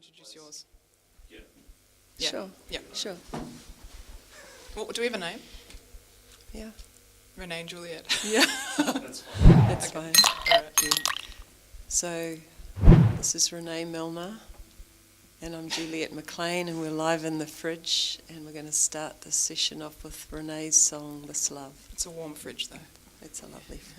introduce yours? Yeah. Sure. Yeah. Sure. Well, do we have a name? Yeah. Renee and Juliet. Yeah. That's fine. That's Okay. fine. All right. Thank you. So, this is Renée Millner, and I'm Juliet McLean, and we're live in the fridge, and we're going to start this session off with Renee's song, This Love. It's a warm fridge, though. It's a lovely fridge.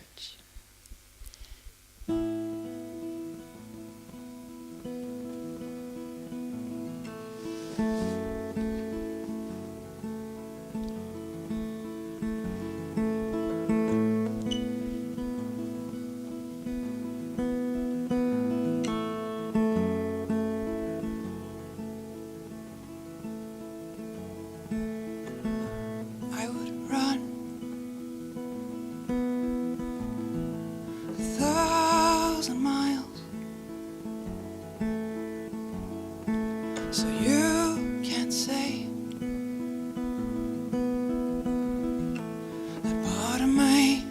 I would run 1,000 miles so you can't say that part of me.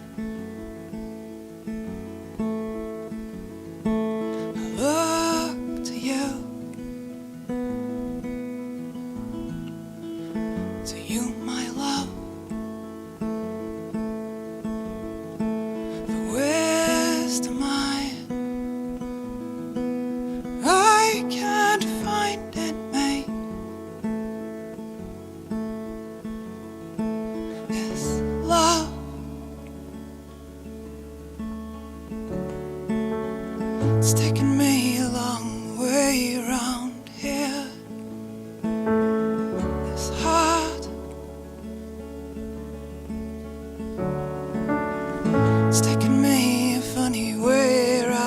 I look to you, my love. I can't find it, mate. This love, it's taken me a long way around here. This heart, it's taken me a funny way around.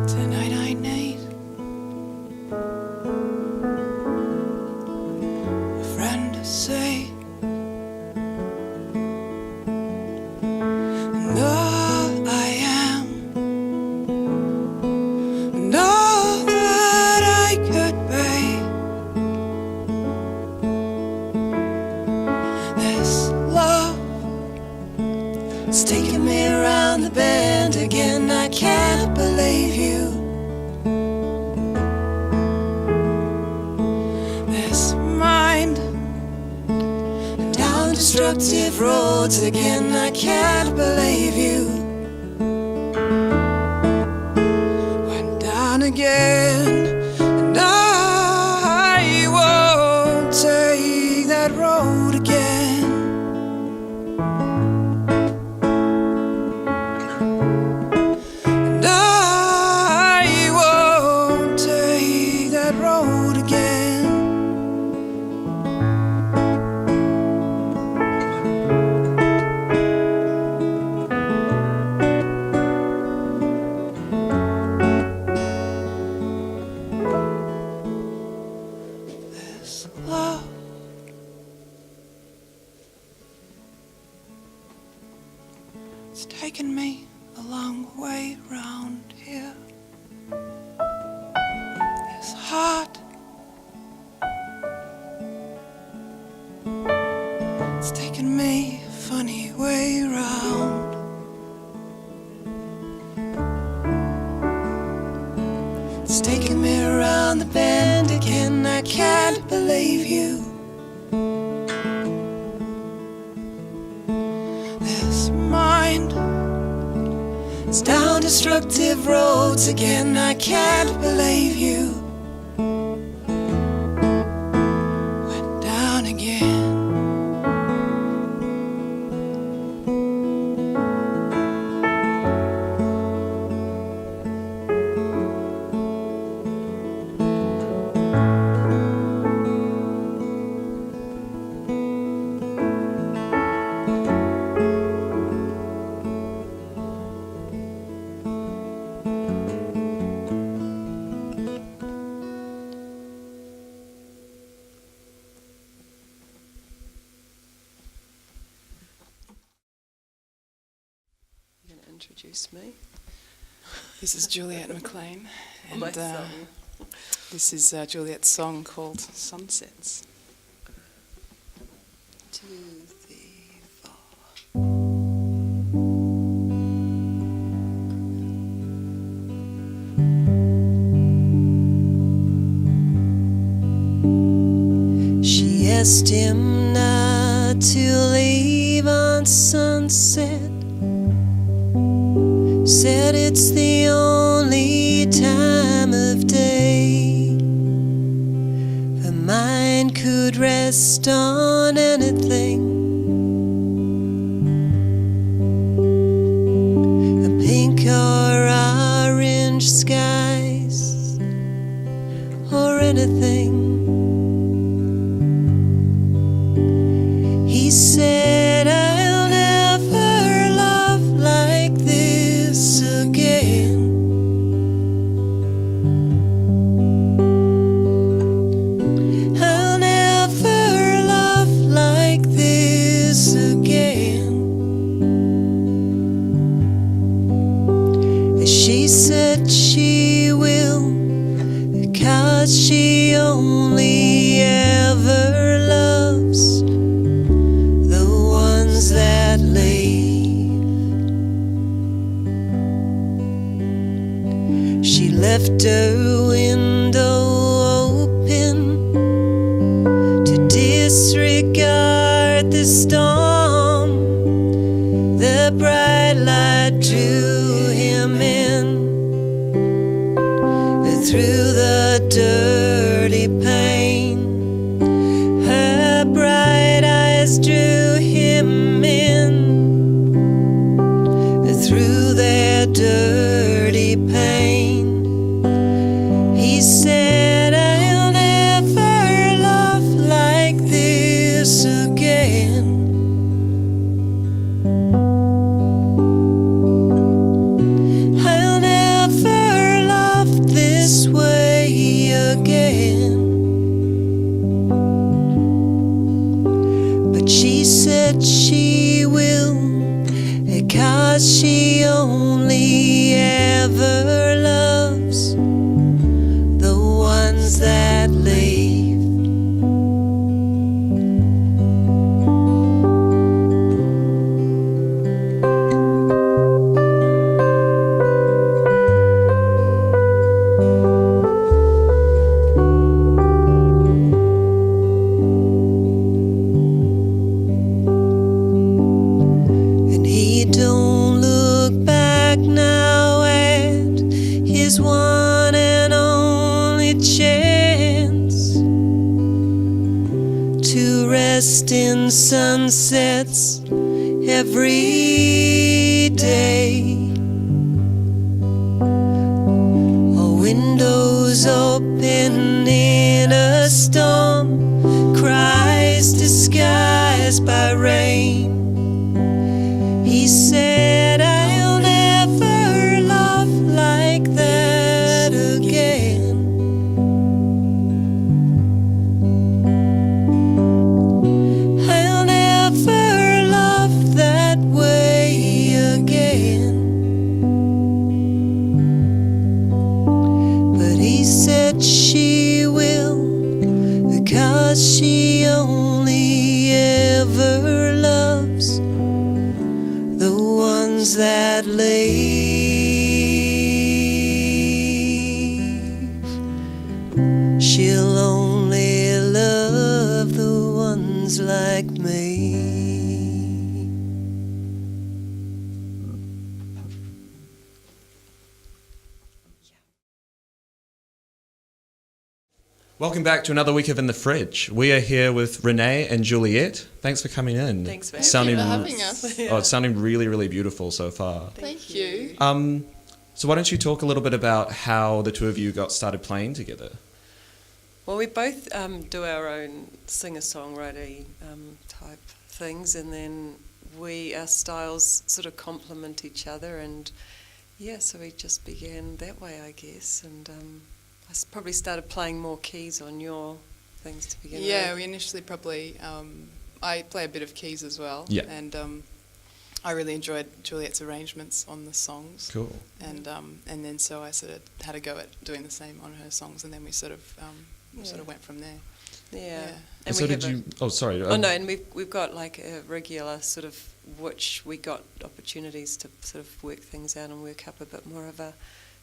Tonight I need a friend to say, and all I am, and all that I could be. This love, it's taking me around the bend again. I can't believe you. This mind, down destructive roads again. I can't believe you. Went down again, and I won't take that road again. And I won't take that road again. This love, it's taken me a long way round here. This heart, it's taken me a funny way round. It's taken me around the bend again. I can't believe you. This mind, it's down destructive roads again. I can't believe you. Went down again. introduce me. This is Juliet McLean, and My song. this is Juliet's song called Sunsets. To thee far. She asked him not to leave on sunset. Said it's the only time of day her mind could rest on anything. A pink or orange skies or anything. He said, I'll never love like this again. I'll never love like this again. She said she will, because she only ever loves the ones that leave. She left her window open to disregard the storm. The bright light drew him in through the dirty pane. Her bright eyes drew him in through their dirty pain. He said, I'll never love like this again. I'll never love this way again. But she said she will, because she only ever loves the ones that leave. And he don't look back now at his one and only chance to rest in sunsets every day. Windows open in a storm, cries disguised by rain. He said, I'll never love like that again. I'll never love that way again. But he said she will, because she only ever loves the ones that leave. She'll only love the ones like me. Welcome back to another week of In the Fridge. We are here with Renee and Juliet. Thanks for coming in. Thanks for having us. Oh, it's sounding really, really beautiful so far. Thank you. So why don't you talk a little bit about how the two of you got started playing together? Well, we both do our own singer-songwriter type things, and then our styles sort of complement each other, and yeah, so we just began that way, I guess, and I probably started playing more keys on your things to begin with. Yeah, we initially probably, I play a bit of keys as well, Yeah. and I really enjoyed Juliet's arrangements on the songs. Cool. And then so I sort of had a go at doing the same on her songs, and then we sort of went from there. Yeah. And so we did have you? Oh, sorry. Oh no, and we've got like a regular sort of, which we got opportunities to sort of work things out and work up a bit more of a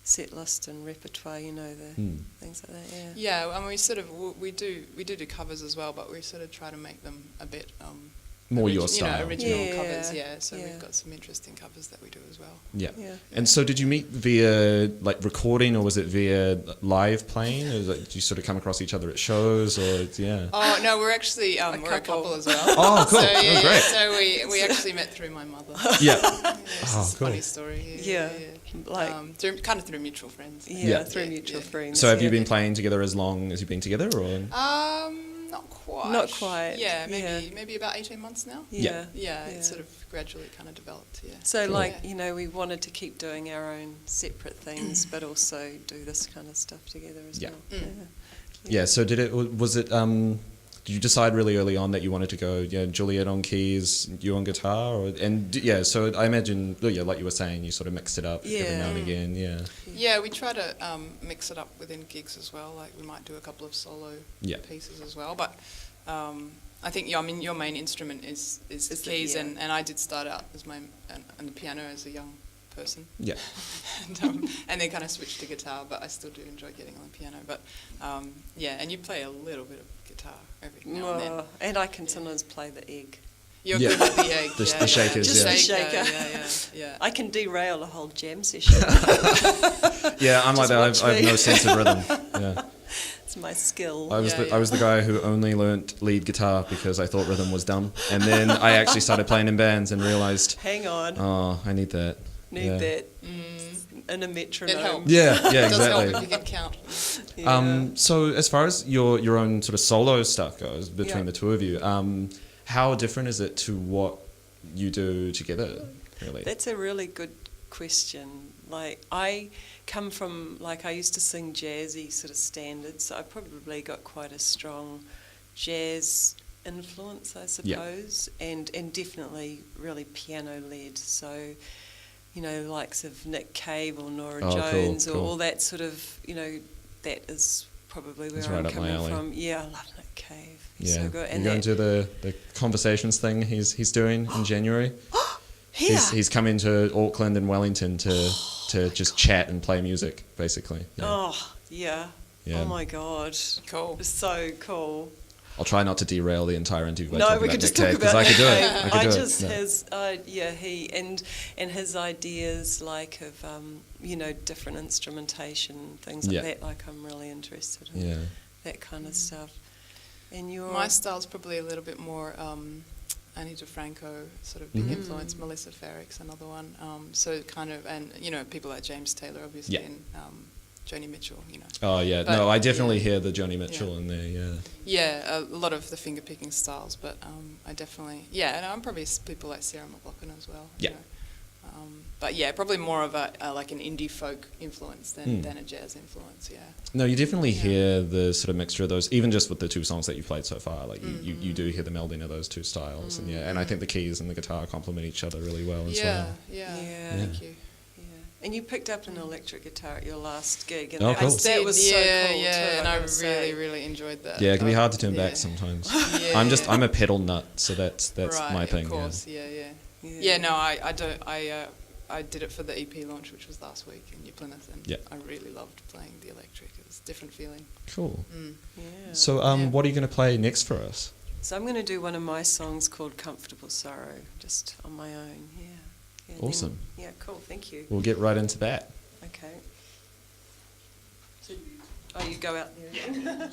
set list and repertoire, you know, the things like that. Yeah. Yeah, and we sort of we do covers as well, but we sort of try to make them a bit more your style. You know, original Yeah, covers. Yeah. So yeah. we've got some interesting covers that we do as well. Yeah. Yeah. And so did you meet via like recording, or was it via live playing? Or like, did you sort of come across each other at shows, or yeah? Oh no, we're actually we're a couple as well. Oh, cool. So, yeah, Oh, great. So we actually met through my mother. Yeah. It's Oh, a cool. funny story. Yeah. Like through mutual friends. yeah, through mutual friends. So have you yeah. been playing together as long as you've been together, or? Not quite. Not quite. Yeah, maybe about 18 months now. Yeah. Yeah, it sort of gradually kind of developed. Yeah. So Cool. like, you know, we wanted to keep doing our own separate things, but also do this kind of stuff together as Yeah. well. Yeah. So did you decide really early on that you wanted to go, Juliet on keys, you on guitar, so I imagine, like you were saying, you sort of mixed it up every now and again, Yeah, we try to mix it up within gigs as well. Like we might do a couple of solo pieces as well. But I think your main instrument is the keys, and I did start out as on the piano as a young person. Yeah. and then kind of switched to guitar, but I still do enjoy getting on the piano. But and you play a little bit of guitar every now and then. And I can sometimes play the egg. You're good with the egg. The shakers, Just yeah. the shaker. Yeah. I can derail a whole jam session. Yeah, I'm like that. I have no sense of rhythm. Yeah. It's my skill. I was the guy who only learnt lead guitar because I thought rhythm was dumb, and then I actually started playing in bands and realised, Hang on. oh, I need that. Need that. In a metronome. It helps. Yeah, It does exactly. help if you can count. Yeah. So as far as your own sort of solo stuff goes between the two of you, how different is it to what you do together, really? That's a really good question. Like, I come from, like, I used to sing jazzy sort of standards, so I probably got quite a strong jazz influence, I suppose, and definitely really piano-led. So, you know, likes of Nick Cave or Nora Jones or all that sort of, you know, that is probably where I'm coming from. Yeah, I love Nick Cave. He's so good. And you're going to the conversations thing he's doing in January. Here. He's come into Auckland and Wellington to just chat and play music, basically. Yeah. Oh, yeah. Oh my God. Cool. It's so cool. I'll try not to derail the entire interview by No, talking we about could just Nick talk Cave, about because I could do Nick it. Cave. I could do just it. his he and his ideas like of you know, different instrumentation, things like that. Like, I'm really interested in that kind of stuff. And my style's probably a little bit more Annie DeFranco sort of big influence. Melissa Farrick's another one. So kind of, and you know, people like James Taylor, obviously, and Joni Mitchell, you know. Oh yeah, but, no, I definitely hear the Joni Mitchell in there. Yeah. Yeah, a lot of the finger picking styles, but I definitely and I'm probably people like Sarah McLachlan as well. Yeah. You know. But yeah, probably more of a like an indie folk influence than a jazz influence. Yeah. No, you definitely hear the sort of mixture of those, even just with the two songs that you've played so far. Like you do hear the melding of those two styles, and I think the keys and the guitar complement each other really well as well. Yeah. Thank you. And you picked up an electric guitar at your last gig, and cool. that was so cool too. And I really really enjoyed that. Yeah, it can be hard to turn back sometimes. I'm a pedal nut, so that's right, my thing. Of course, yeah. No, I did it for the EP launch, which was last week in New Plymouth, and I really loved playing the electric. It was a different feeling. Cool. Yeah. So, what are you going to play next for us? So I'm going to do one of my songs called "Comfortable Sorrow," just on my own. Yeah. Awesome. Cool. Thank you. We'll get right into that. Okay. So, you go out there again?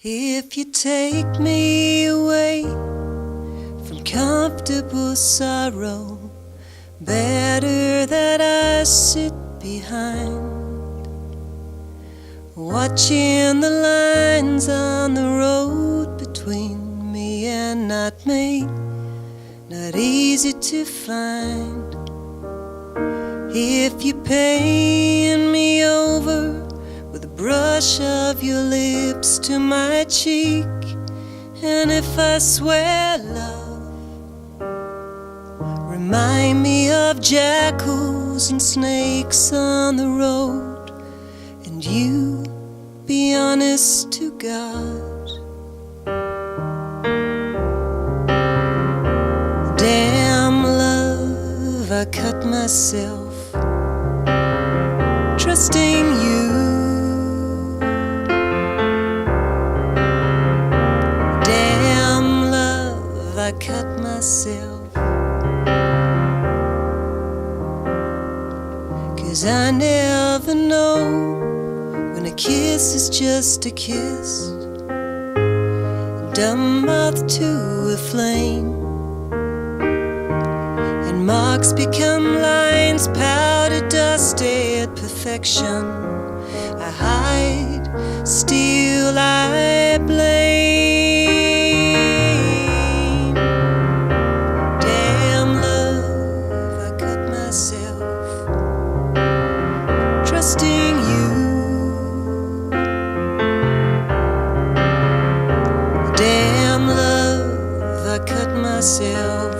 If you take me away from comfortable sorrow, better that I sit behind, watching the lines on the road between me and not me, not easy to find. If you paint me over with a brush of your lips to my cheek, and if I swear love remind me of jackals and snakes on the road, and you be honest to God. Damn love, I cut myself trusting you. Damn love, I cut myself, 'cause I never know when a kiss is just a kiss, dumb moth to a flame, and marks become lines, powder dusted perfection. I hide, still I blame. Damn love, I cut myself trusting you. Damn love, I cut myself.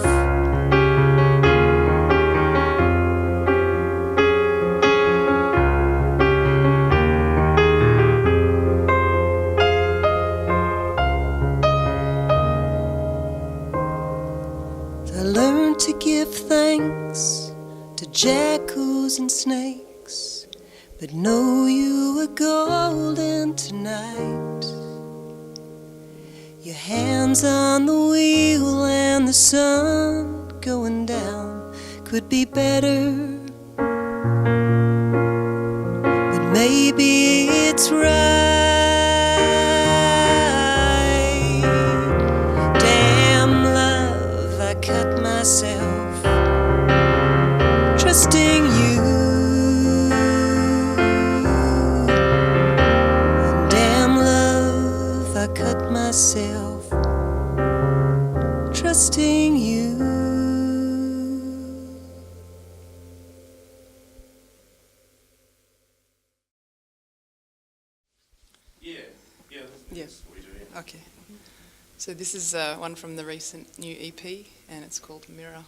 I learned to give thanks to jackals and snakes, but know you were golden tonight. Your hands on the wheel and the sun going down could be better, but maybe it's right. Damn love, I cut myself trusting you. Damn love, I cut myself trusting you. Yeah. Okay. So this is one from the recent new EP, and it's called Mirror.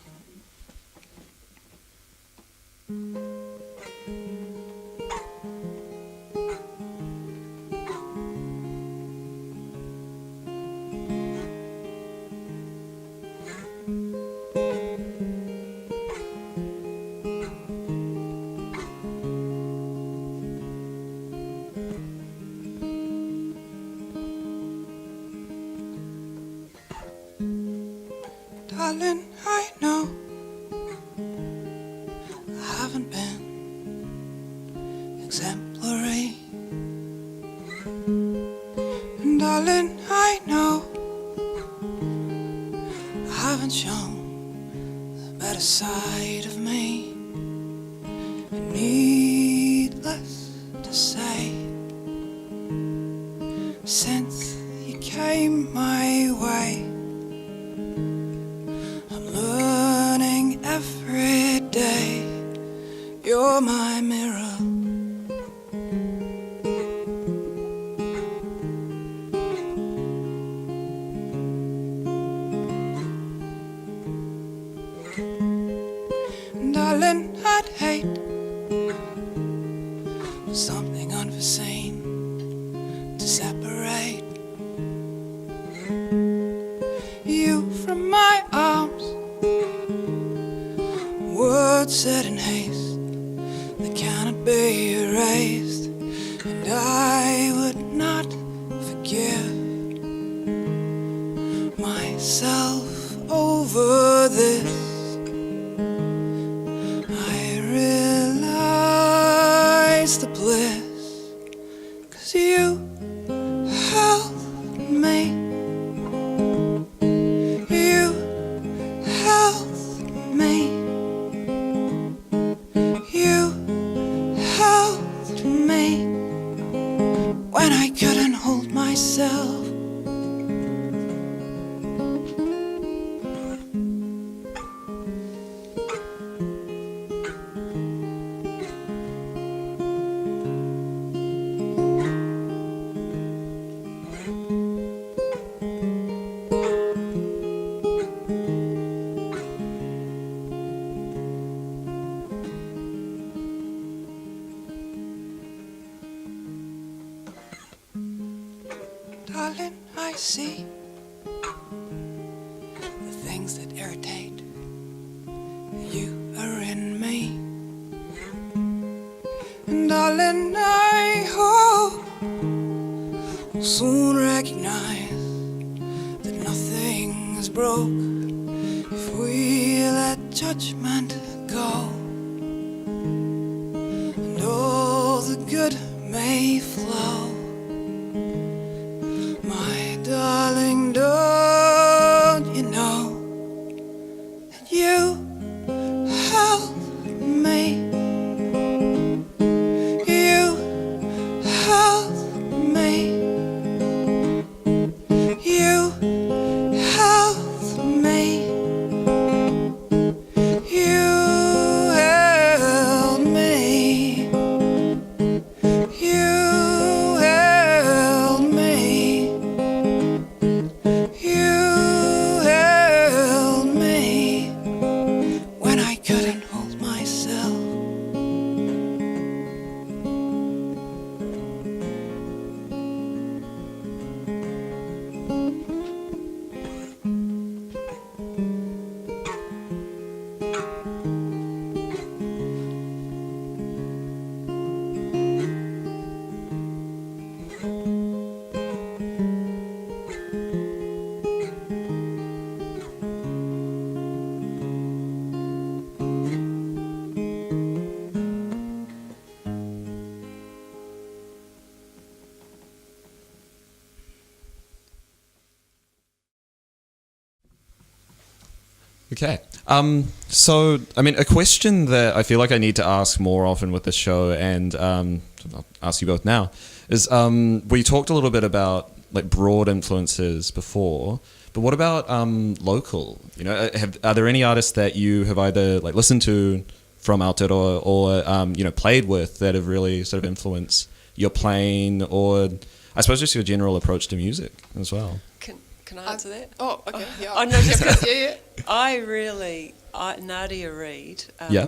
Darling, I know I haven't been exemplary, and darling, I know I haven't shown the better side of me. And needless to say, since you came my way, learning every day. You're my mirror. Darling, I'd hate for something unforeseen to separate you from my arms. Words said in haste that cannot be erased, and I would not forgive myself over this. I realize the bliss, 'cause you held me. You held me. You held me when I couldn't hold myself. darling, I see the things that irritate. You are in me, and darling, I hope we'll soon recognize that nothing is broke if we let judgment go, and all the good may flow. My darling, don't you know that you help me? You help me. You help me. You help me. You help me. You held me when I couldn't hold myself. Okay. So, I mean, a question that I feel like I need to ask more often with this show, and I'll ask you both now, is we talked a little bit about like broad influences before, but what about local? You know, are there any artists that you have either like listened to from Aotearoa or you know, played with that have really sort of influenced your playing, or I suppose just your general approach to music as well? Can I answer that? Oh, okay. Yeah. Oh, no, just 'cause yeah. Nadia Reid, Yeah.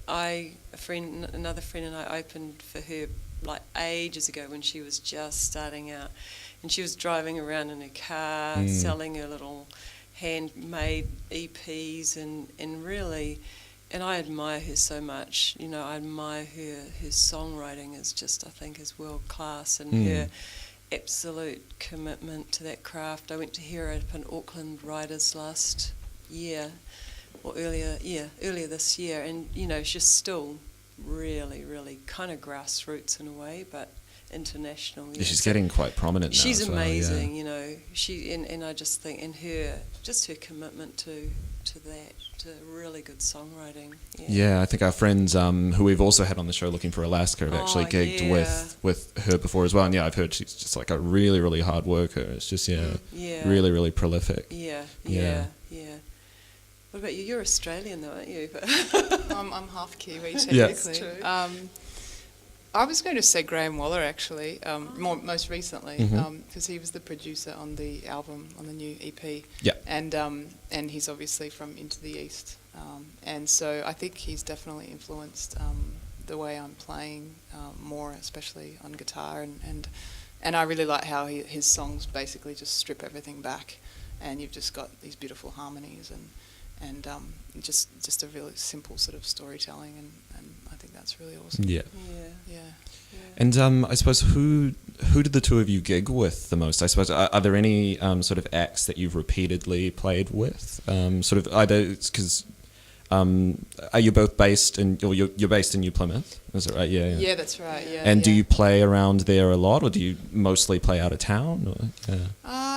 another friend and I opened for her like ages ago when she was just starting out, and she was driving around in her car selling her little handmade EPs and really, and I admire her so much. You know, I admire her songwriting is just, I think, is world class, and her absolute commitment to that craft. I went to hear her up in Auckland Riders last year, or earlier this year, and you know, she's still really, really kind of grassroots in a way, but international. Yeah, she's getting quite prominent now. She's as well, amazing, yeah. you know. And I just think, and her commitment to that, to really good songwriting. Yeah, I think our friends who we've also had on the show looking for Alaska have actually gigged with her before as well. And yeah, I've heard she's just like a really, really hard worker. It's just really, really prolific. Yeah. What about you? You're Australian though, aren't you? I'm half Kiwi technically. Yeah. I was going to say Graham Waller actually, most recently, because he was the producer on the album, on the new EP. Yeah. And he's obviously from Into the East, and so I think he's definitely influenced the way I'm playing more, especially on guitar, and I really like how his songs basically just strip everything back, and you've just got these beautiful harmonies and just a really simple sort of storytelling, and I think that's really awesome. Yeah. And I suppose who did the two of you gig with the most? I suppose are there any sort of acts that you've repeatedly played with? Sort of either because are you both based in, or you're based in New Plymouth? Is that right? Yeah, that's right. Yeah. And do you play around there a lot, or do you mostly play out of town? Or,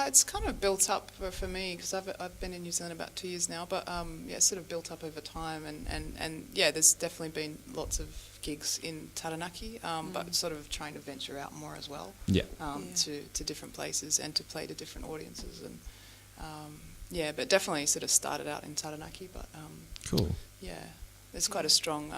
it's kind of built up for me because I've been in New Zealand about 2 years now, but it's sort of built up over time, and there's definitely been lots of gigs in Taranaki, but sort of trying to venture out more as well. To different places and to play to different audiences, and but definitely sort of started out in Taranaki, but cool. Yeah, there's quite a strong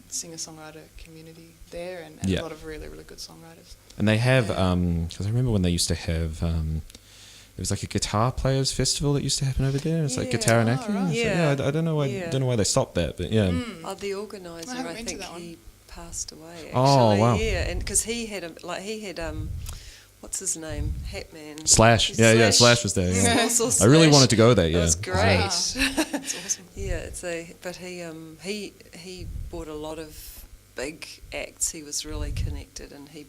singer-songwriter community there, and a lot of really, really good songwriters. And they have, because I remember when they used to have, there was like a guitar players festival that used to happen over there. It's like Taranaki. Right. I don't know why they stopped that, but yeah. The organizer, I think he passed away. Actually. Oh wow! Yeah, and because he had what's his name? Hatman. Slash. Yeah, Slash was there. Yeah. I really wanted to go there. Yeah, it was great. That's awesome. Yeah, but he bought a lot of big acts. He was really connected, and he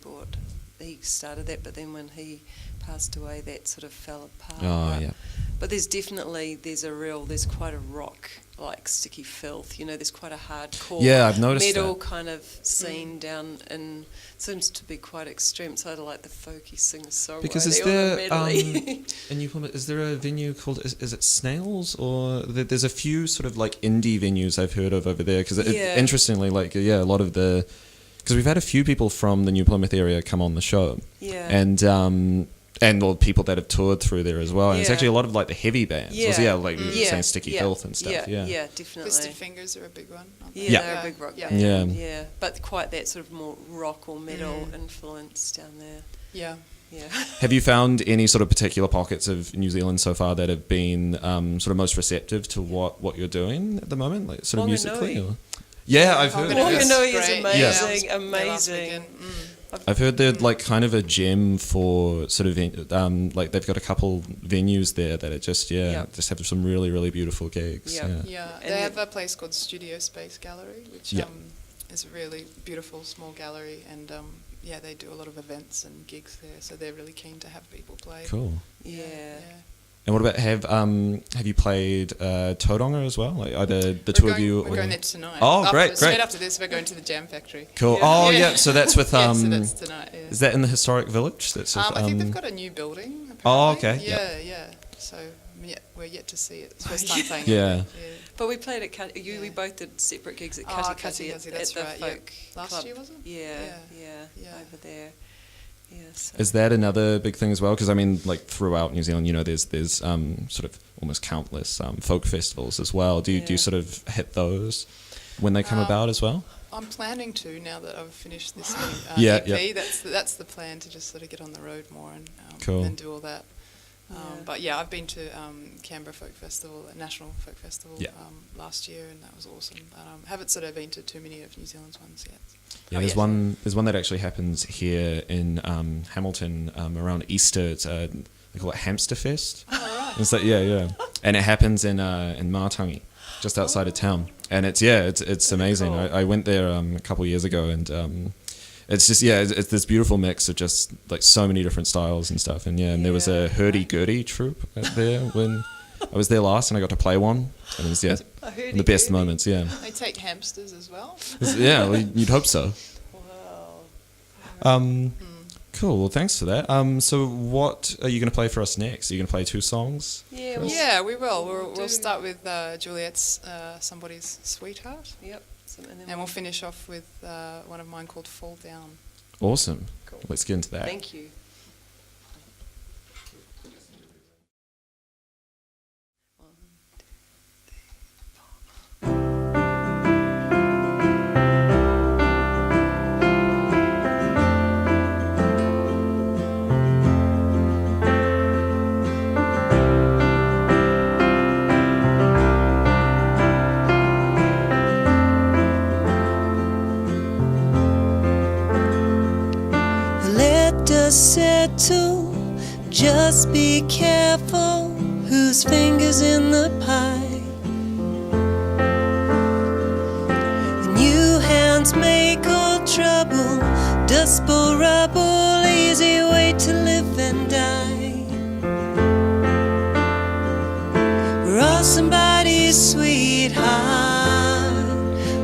started that. But then when he passed away, that sort of fell apart. Oh, yeah. But there's quite a rock, like Sticky Filth. There's quite a hardcore I've noticed metal that. kind of scene down, and seems to be quite extreme. So I like the folky singer-songwriter. Because is there is there a venue called is it Snails, or there's a few sort of like indie venues I've heard of over there? Because interestingly, like a lot of because we've had a few people from the New Plymouth area come on the show, and all people that have toured through there as well. And it's actually a lot of like the heavy bands. Like we were saying Sticky Filth and stuff. Yeah, definitely. Twisted Fingers are a big one. They're a big rock band. Yeah. But quite that sort of more rock or metal influence down there. Yeah. Have you found any sort of particular pockets of New Zealand so far that have been sort of most receptive to what you're doing at the moment, like sort of musically? Or? Yeah, I've heard. Wanganui is amazing, Yeah. amazing. I've heard they're like kind of a gem for sort of like they've got a couple venues there that just have some really, really beautiful gigs. Yeah. They have a place called Studio Space Gallery, which is a really beautiful small gallery, and they do a lot of events and gigs there, so they're really keen to have people play. Cool. Yeah. And what about have you played Tauranga as well? Like either the two of you? We're going there tonight. Oh, great! Straight after this, we're going to the Jam Factory. Cool. Oh, yeah. So that's with so that's tonight. Yeah. Is that in the historic village? That's I think they've got a new building. Apparently. Oh, okay. Yeah. So we're yet to see it. It's first time playing. Yeah. But we played at we both did separate gigs at Cutty at the folk last club. year, was it? Yeah, over there. Yeah, so. Is that another big thing as well? Because I mean, like throughout New Zealand, there's sort of almost countless folk festivals as well. Do you sort of hit those when they come about as well? I'm planning to, now that I've finished this EP. That's the plan, to just sort of get on the road more and do all that. But I've been to Canberra Folk Festival, National Folk Festival last year, and that was awesome. But haven't sort of been to too many of New Zealand's ones yet. Yeah, there's one that actually happens here in Hamilton around Easter. It's they call it Hamster Fest. Oh, right. It's like, and it happens in Matangi, just outside of town, and it's amazing. Cool. I went there a couple of years ago, and it's just it's this beautiful mix of just like so many different styles and stuff, and and there was a hurdy-gurdy troupe out there when I was there last, and I got to play one, and it was the best moments. Yeah, they take hamsters as well. Well, you'd hope so. Wow. Cool. Well, thanks for that. So, what are you going to play for us next? Are you going to play two songs? Yeah, we will. We'll start with Juliet's "Somebody's Sweetheart." Yep. And we'll finish off with one of mine called "Fall Down." Awesome. Cool. Let's get into that. Thank you. Settle, just be careful whose fingers in the pie. The new hands make all trouble, dust bowl rubble, easy way to live and die. We're all somebody's sweetheart,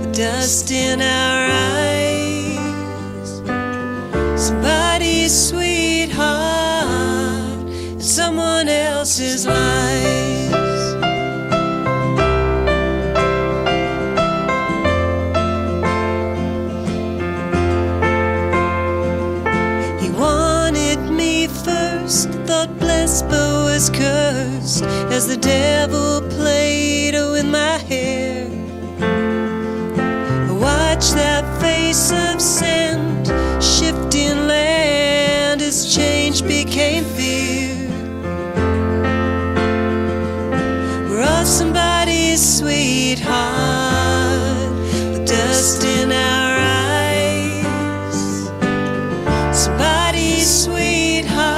with dust in our eyes. Somebody's sweetheart in someone else's lies. He wanted me first, thought blessed but was cursed, as the devil played with my hair. I watched that face of sand shifting land as change became fear. We're all somebody's sweetheart, with dust in our eyes. Somebody's sweetheart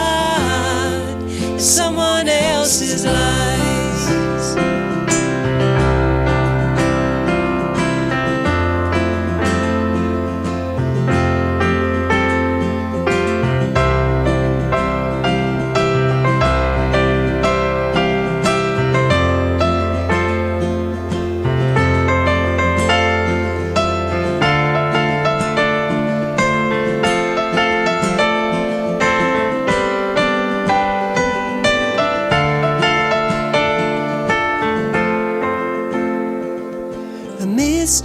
else's lies.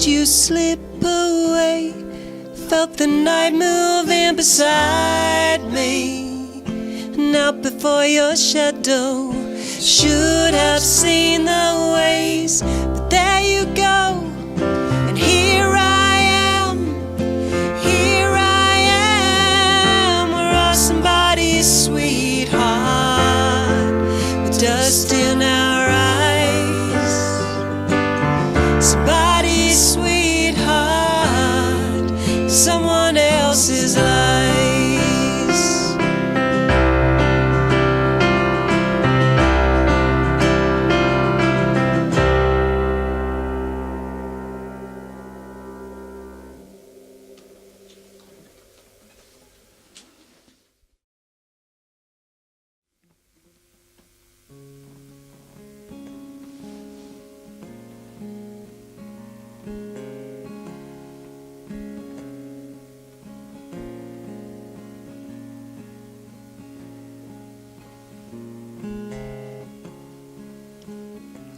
You slip away, felt the night move in beside me, and out before your shadow, should have seen the ways, but there you go, and here I am, we're all somebody's sweetheart, with dust in our eyes, somebody's sweetheart, someone else's lies.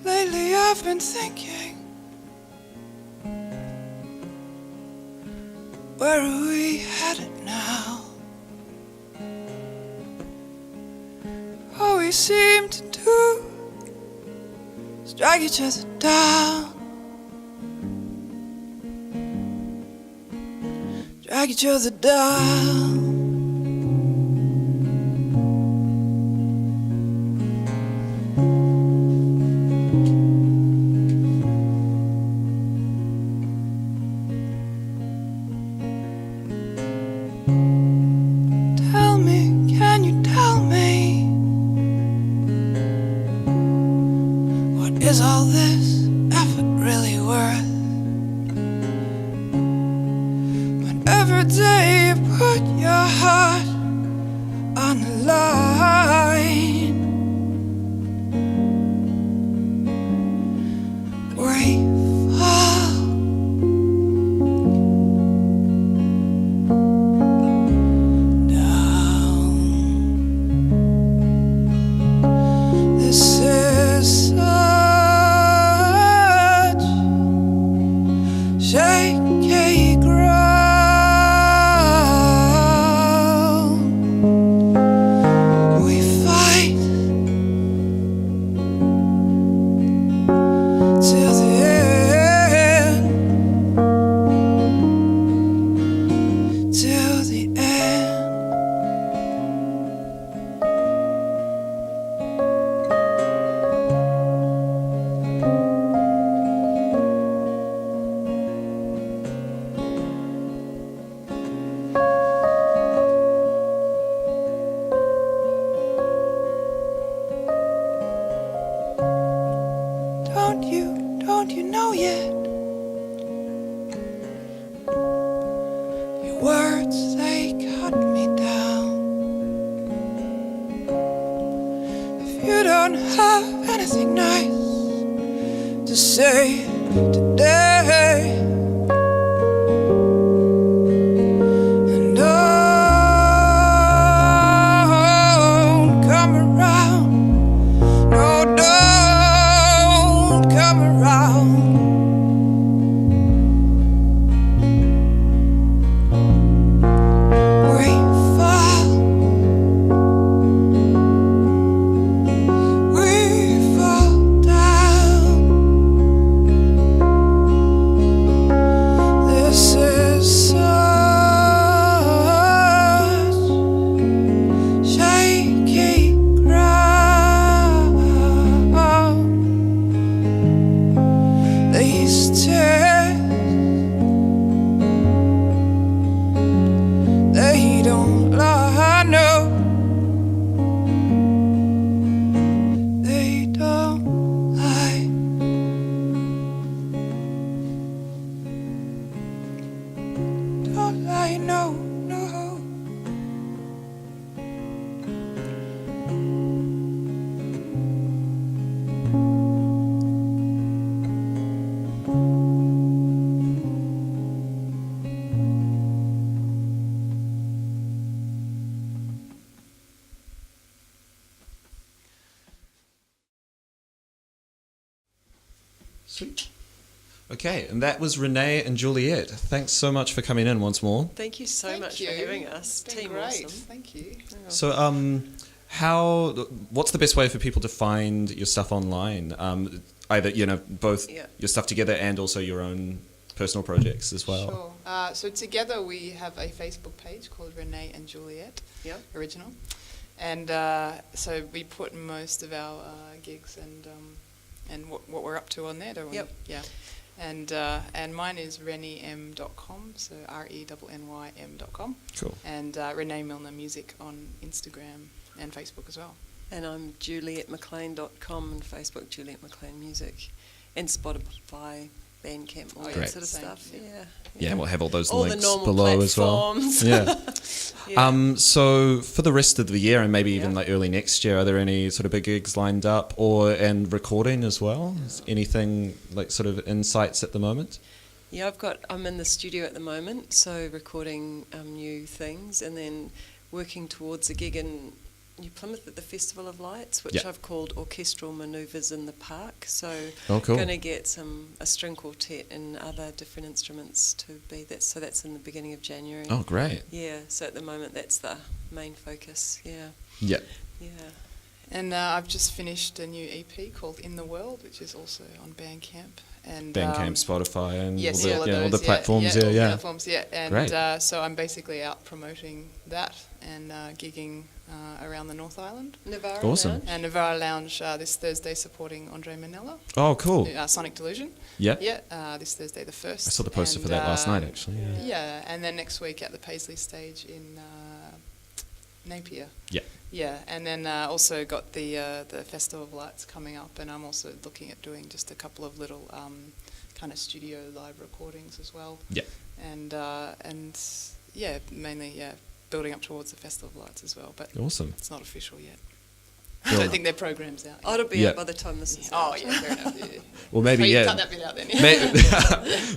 Lately I've been thinking, where are we headed now? All we seem to do is drag each other down, drag each other down. Is all this effort really worth? When every day you put your heart on the line, we fall down. This is shaky ground. We fight till the end, till the end. Don't you know yet? Your words, they cut me down. If you don't have anything nice to say today, and don't come around, no, don't come around. We fall down. Sweet. Okay, and that was Renee and Juliet. Thanks so much for coming in once more. Thank you so much for having us. It's been Team great. awesome. Thank you. So, what's the best way for people to find your stuff online? Either, both your stuff together and also your own personal projects as well. Sure. So together we have a Facebook page called Renee and Juliet Original. And so we put most of our gigs and what we're up to on there, don't we? Yep. Yeah. And mine is reneym.com, so RENNYM.com. Cool. And Renée Millner Music on Instagram and Facebook as well. And I'm julietmclean.com and Facebook, Juliet McLean Music, and Spotify, Bandcamp, all that sort of stuff. Yeah, we'll have all those all links the normal below platforms. as well. Yeah. So for the rest of the year and maybe even like early next year, are there any sort of big gigs lined up and recording as well? Is anything like sort of insights at the moment? Yeah, I'm in the studio at the moment, so recording new things and then working towards a gig in New Plymouth at the Festival of Lights, which I've called Orchestral Manoeuvres in the Park. So going to get a string quartet and other different instruments to be that. So that's in the beginning of January. Oh, great. Yeah, so at the moment that's the main focus, Yeah. And I've just finished a new EP called In the World, which is also on Bandcamp. And Bandcamp, Spotify, and all the platforms. Platforms, And so I'm basically out promoting that and gigging around the North Island. Navarra Awesome. Lounge. And Navarra Lounge this Thursday supporting Andre Manella. Oh, cool. Sonic Delusion. Yeah. Yeah, this Thursday the 1st. I saw the poster for that last night, actually. Yeah, and then next week at the Paisley stage in Napier. Yeah. Yeah, and then also got the Festival of Lights coming up, and I'm also looking at doing just a couple of little kind of studio live recordings as well. Yeah. And mainly building up towards the Festival of Lights as well, but awesome. It's not official yet. I don't think their program's out. Oh, it'll be out by the time this is out. Oh, yeah, fair enough. Yeah. Well, maybe cut that bit out then.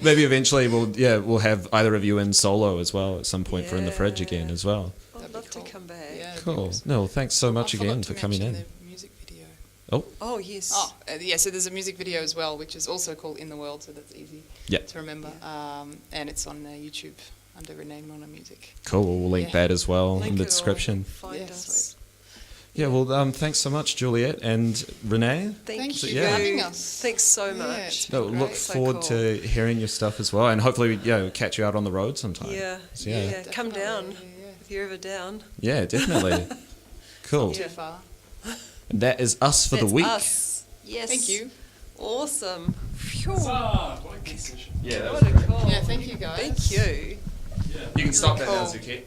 Maybe eventually we'll have either of you in solo as well at some point for In the Fridge again as well. I'd love to come back. Yeah, cool. No, well, thanks so much again for coming in. The music video. Oh, yes. So there's a music video as well, which is also called In the World, so that's easy to remember. And it's on YouTube under Renee Millner Music. Cool. We'll link that as well in the description. Find us. Yeah, well, thanks so much, Juliet and Renee. Thank you for having us. Thanks so much. No, look forward to hearing your stuff as well, and hopefully, catch you out on the road sometime. Yeah. Come down if you're ever down. Yeah, definitely. Cool. Not too far. And that is us for the week. Us. Yes. Thank you. Awesome. Yeah, that what a call. Yeah, thank you guys. Thank you. You can stop that now, Zuki.